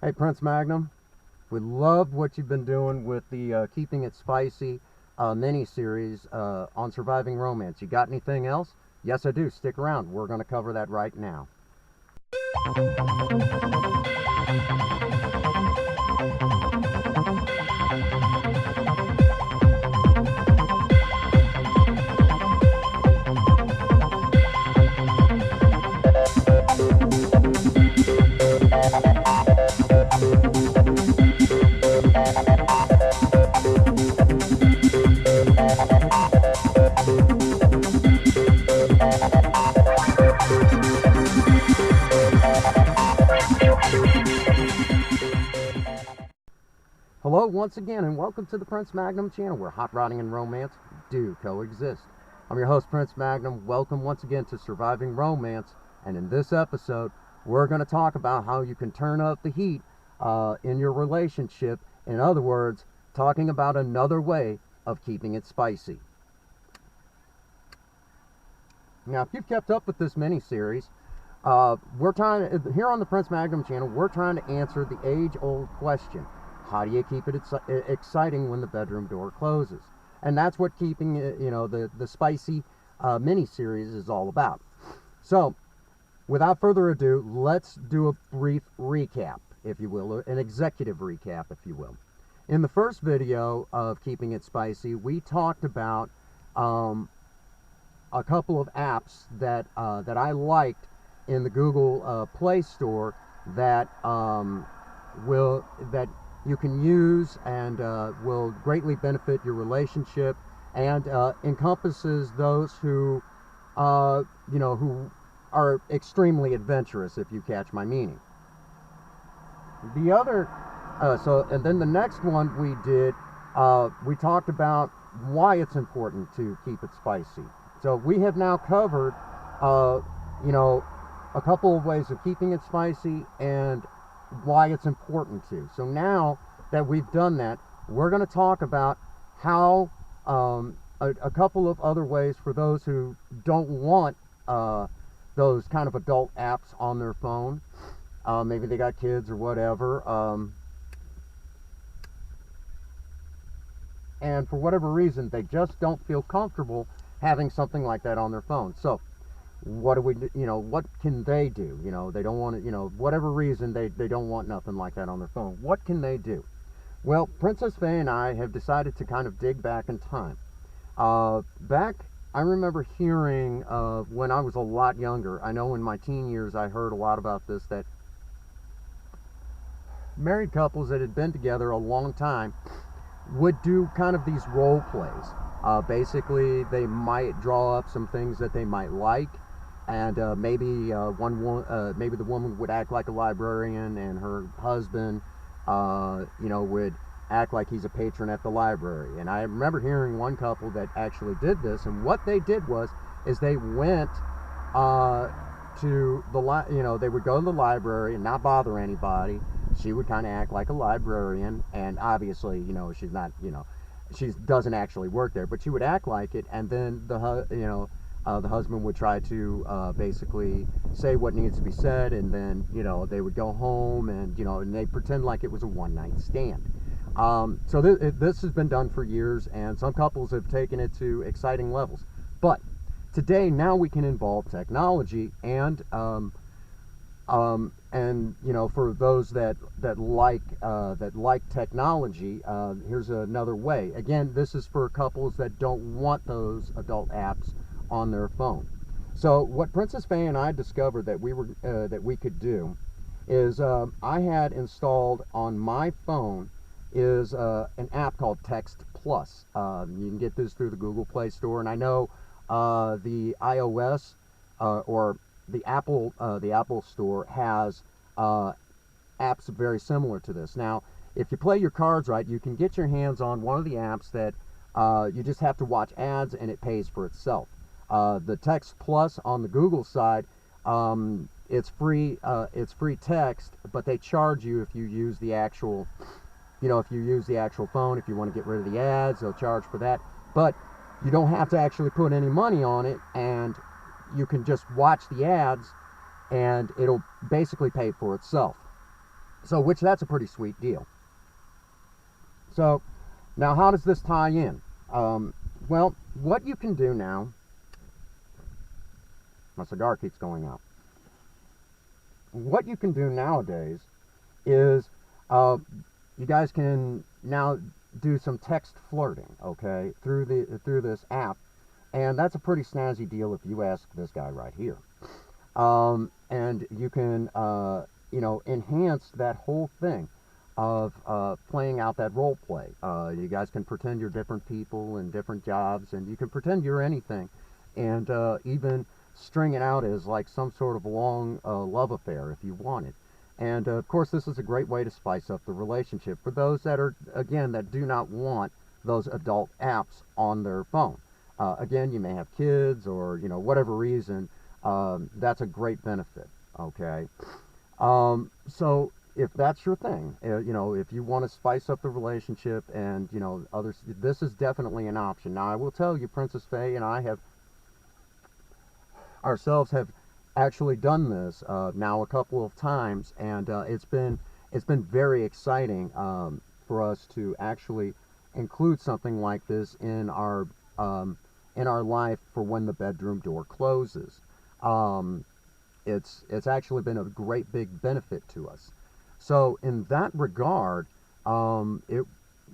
Hey, Prince Magnum, we loved what you've been doing with the Keeping It Spicy mini-series on surviving romance. You got anything else? Yes, I do. Stick around. We're going to cover that right now. Hello once again, and welcome to the Prince Magnum channel, where hot rodding and romance do coexist. I'm your host, Prince Magnum. Welcome once again to Surviving Romance, and in this episode, we're going to talk about how you can turn up the heat in your relationship. In other words, talking about another way of keeping it spicy. Now, if you've kept up with this mini-series, here on the Prince Magnum channel, we're trying to answer the age-old question: how do you keep it exciting when the bedroom door closes? And that's what keeping the spicy mini-series is all about. So, without further ado, let's do a brief recap, if you will, an executive recap, if you will. In the first video of Keeping It Spicy, we talked about a couple of apps that I liked in the Google Play Store that you can use and will greatly benefit your relationship, and encompasses those who who are extremely adventurous, if you catch my meaning. The other and then the next one we did, we talked about why it's important to keep it spicy. So we have now covered a couple of ways of keeping it spicy and why it's important to. So now that we've done that, we're going to talk about how a couple of other ways for those who don't want those kind of adult apps on their phone. Maybe they got kids or whatever, and for whatever reason they just don't feel comfortable having something like that on their phone. So what do we, what can they do? They don't want to, whatever reason they don't want nothing like that on their phone. What can they do? Well, Princess Faye and I have decided to kind of dig back in time. I remember hearing when I was a lot younger. I know in my teen years I heard a lot about this, that married couples that had been together a long time would do kind of these role plays. Basically, they might draw up some things that they might like, and maybe maybe the woman would act like a librarian, and her husband, would act like he's a patron at the library. And I remember hearing one couple that actually did this, and what they did is they went to the they would go to the library and not bother anybody. She would kind of act like a librarian, and obviously, she's not, she doesn't actually work there, but she would act like it. And then the husband would try to basically say what needs to be said, and then they would go home, and and they pretend like it was a one-night stand. So this has been done for years, and some couples have taken it to exciting levels. But today, now we can involve technology, and for those that like technology, here's another way. Again, this is for couples that don't want those adult apps on their phone. So what Princess Faye and I discovered that we could do is, I had installed on my phone is an app called Text Plus. You can get this through the Google Play Store, and I know the iOS or the Apple Store has apps very similar to this. Now, if you play your cards right, you can get your hands on one of the apps that you just have to watch ads, and it pays for itself. The Text Plus on the Google side, it's free text, but they charge you if you use the actual phone. If you want to get rid of the ads, they'll charge for that. But you don't have to actually put any money on it, and you can just watch the ads, and it'll basically pay for itself. So, which that's a pretty sweet deal. So, now how does this tie in? Well, what you can do now, my cigar keeps going out. What you can do nowadays is you guys can now do some text flirting, okay, through this app, and that's a pretty snazzy deal if you ask this guy right here. And you can enhance that whole thing of playing out that role play. You guys can pretend you're different people and different jobs, and you can pretend you're anything, and even string it out as like some sort of long love affair if you wanted. And of course, this is a great way to spice up the relationship for those that are, again, that do not want those adult apps on their phone. Again, you may have kids or, whatever reason, that's a great benefit, okay? So if that's your thing, if you want to spice up the relationship and, others, this is definitely an option. Now, I will tell you, Princess Faye and I have actually done this now a couple of times, and it's been very exciting for us to actually include something like this in our life for when the bedroom door closes. It's actually been a great big benefit to us. So in that regard,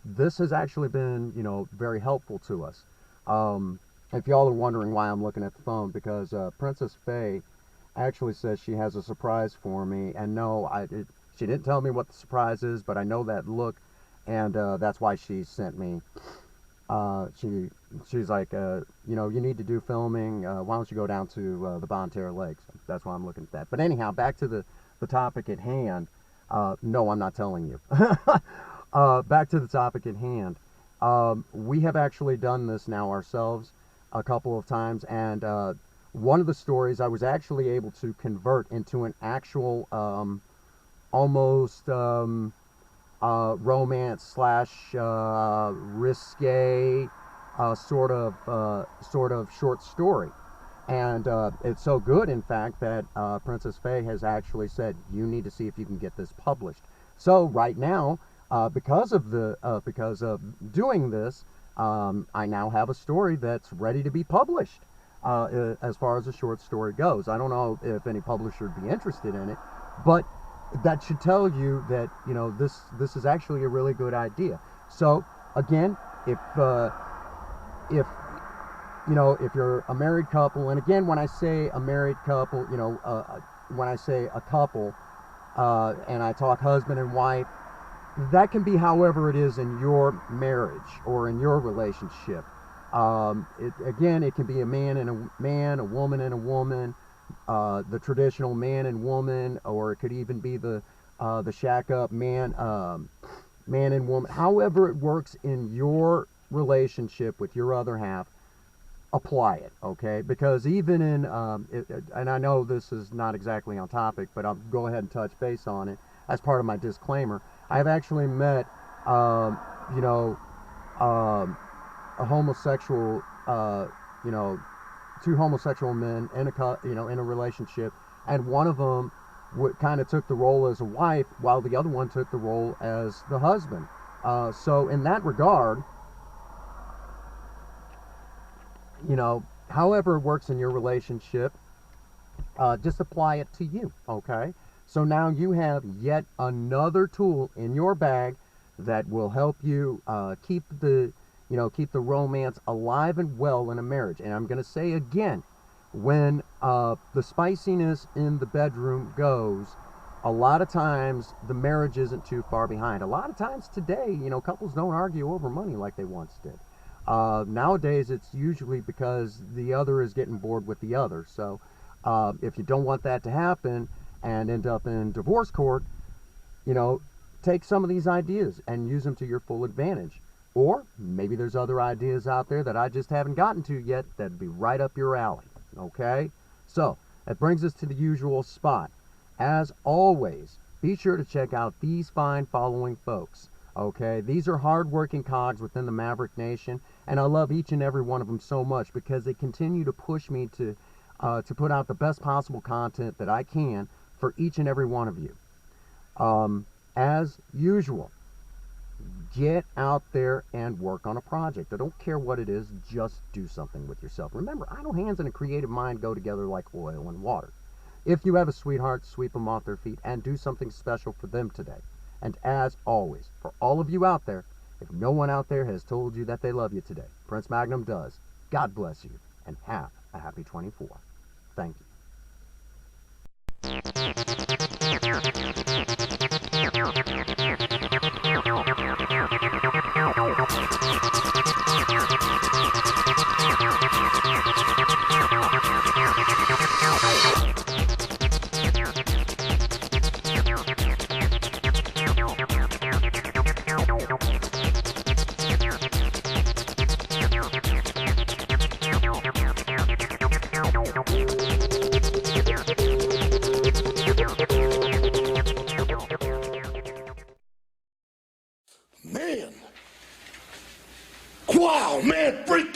this has actually been very helpful to us. If y'all are wondering why I'm looking at the phone, because Princess Faye actually says she has a surprise for me, and no, she didn't tell me what the surprise is, but I know that look, and that's why she sent me. She's like, you need to do filming. Why don't you go down to the Bonne Terre Lakes? That's why I'm looking at that. But anyhow, back to the topic at hand. No, I'm not telling you. Back to the topic at hand. We have actually done this now ourselves a couple of times, and one of the stories I was actually able to convert into an actual almost romance slash risque sort of short story. And it's so good, in fact, that Princess Faye has actually said, you need to see if you can get this published. So right now, because of doing this, I now have a story that's ready to be published. As far as a short story goes, I don't know if any publisher would be interested in it, but that should tell you that this is actually a really good idea. So again, if you're a married couple, and again, when I say a married couple, when I say a couple, and I talk husband and wife, that can be however it is in your marriage or in your relationship. It can be a man and a man, a woman and a woman, the traditional man and woman, or it could even be the shack up man and woman. However it works in your relationship with your other half, apply it, okay? Because even in, and I know this is not exactly on topic, but I'll go ahead and touch base on it as part of my disclaimer. I've actually met, a homosexual, two homosexual men in a relationship, and one of them kind of took the role as a wife, while the other one took the role as the husband. So in that regard, however it works in your relationship, just apply it to you, okay? So now you have yet another tool in your bag that will help you keep the romance alive and well in a marriage. And I'm going to say again, when the spiciness in the bedroom goes, a lot of times the marriage isn't too far behind. A lot of times today, couples don't argue over money like they once did. Nowadays, it's usually because the other is getting bored with the other. So if you don't want that to happen and end up in divorce court, take some of these ideas and use them to your full advantage. Or maybe there's other ideas out there that I just haven't gotten to yet that'd be right up your alley, okay? So that brings us to the usual spot. As always, be sure to check out these fine following folks, okay? These are hard-working cogs within the Maverick Nation, and I love each and every one of them so much because they continue to push me to put out the best possible content that I can for each and every one of you. as usual, get out there and work on a project. I don't care what it is, just do something with yourself. Remember, idle hands and a creative mind go together like oil and water. If you have a sweetheart, sweep them off their feet and do something special for them today. And as always, for all of you out there, if no one out there has told you that they love you today, Prince Magnum does. God bless you, and have a happy 24. Thank Man. Wow, man, freak